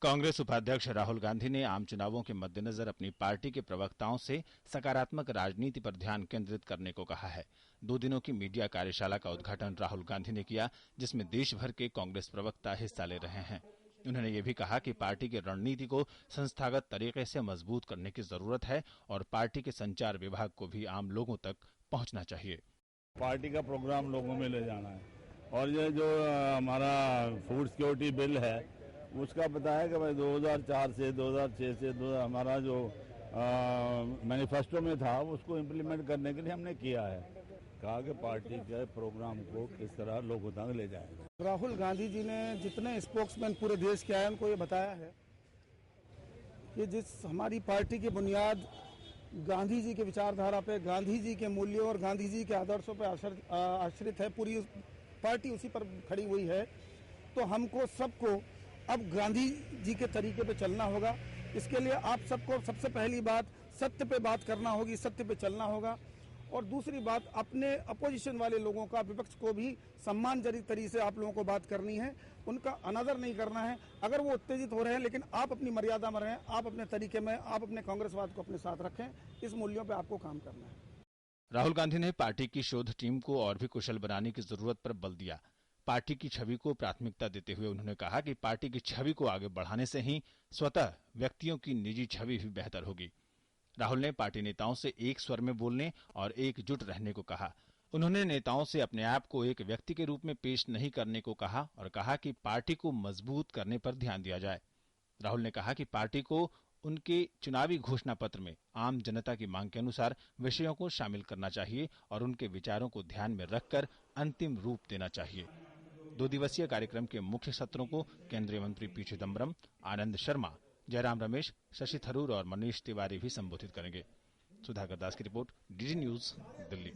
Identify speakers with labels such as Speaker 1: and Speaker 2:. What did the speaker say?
Speaker 1: कांग्रेस उपाध्यक्ष राहुल गांधी ने आम चुनावों के मद्देनजर अपनी पार्टी के प्रवक्ताओं से सकारात्मक राजनीति पर ध्यान केंद्रित करने को कहा है। 2 दिनों की मीडिया कार्यशाला का उद्घाटन राहुल गांधी ने किया, जिसमें देश भर के कांग्रेस प्रवक्ता हिस्सा ले रहे हैं। उन्होंने ये भी कहा कि पार्टी की रणनीति को संस्थागत तरीके से मजबूत करने की जरूरत है और पार्टी के संचार विभाग को भी आम लोगों तक पहुंचना चाहिए।
Speaker 2: पार्टी का प्रोग्राम लोगों में ले जाना है और ये जो हमारा फूड सिक्योरिटी बिल है उसका पता है कि भाई 2004 से 2006 से हमारा जो मैनिफेस्टो में था उसको इम्प्लीमेंट करने के लिए हमने किया है। कहा कि पार्टी के प्रोग्राम को किस तरह लोगों तक ले जाएगा।
Speaker 3: राहुल गांधी जी ने जितने स्पोक्समैन पूरे देश के आए उनको ये बताया है कि जिस हमारी पार्टी की बुनियाद गांधी जी के विचारधारा पे, गांधी जी के मूल्यों और गांधी जी के आदर्शों पर आश्रित है, पूरी पार्टी उसी पर खड़ी हुई है। तो हमको सबको अब गांधी जी के तरीके पे चलना होगा। इसके लिए आप सबको सबसे पहली बात सत्य पे बात करना होगी, सत्य पे चलना होगा। और दूसरी बात, अपने अपोजिशन वाले लोगों का, विपक्ष को भी सम्मानजनक तरीके से आप लोगों को बात करनी है, उनका अनादर नहीं करना है। अगर वो उत्तेजित हो रहे हैं लेकिन आप अपनी मर्यादा में रहें, आप अपने तरीके में, आप अपने कांग्रेसवाद को अपने साथ रखें। इस मूल्यों पे आपको काम करना है।
Speaker 1: राहुल गांधी ने पार्टी की शोध टीम को और भी कुशल बनाने की जरूरत पर बल दिया। पार्टी की छवि को प्राथमिकता देते हुए उन्होंने कहा कि पार्टी की छवि को आगे बढ़ाने से ही स्वतः व्यक्तियों की निजी छवि भी बेहतर होगी। राहुल ने पार्टी नेताओं से एक स्वर में बोलने और एकजुट रहने को कहा। उन्होंने नेताओं से अपने आप को एक व्यक्ति के रूप में पेश नहीं करने को कहा और कहा कि पार्टी को मजबूत करने पर ध्यान दिया जाए। राहुल ने कहा कि पार्टी को उनके चुनावी घोषणा पत्र में आम जनता की मांग के अनुसार विषयों को शामिल करना चाहिए और उनके विचारों को ध्यान में रखकर अंतिम रूप देना चाहिए। 2 दिवसीय कार्यक्रम के मुख्य सत्रों को केंद्रीय मंत्री पी चिदम्बरम, आनंद शर्मा, जयराम रमेश, शशि थरूर और मनीष तिवारी भी संबोधित करेंगे। सुधाकर दास की रिपोर्ट, डीडी न्यूज, दिल्ली।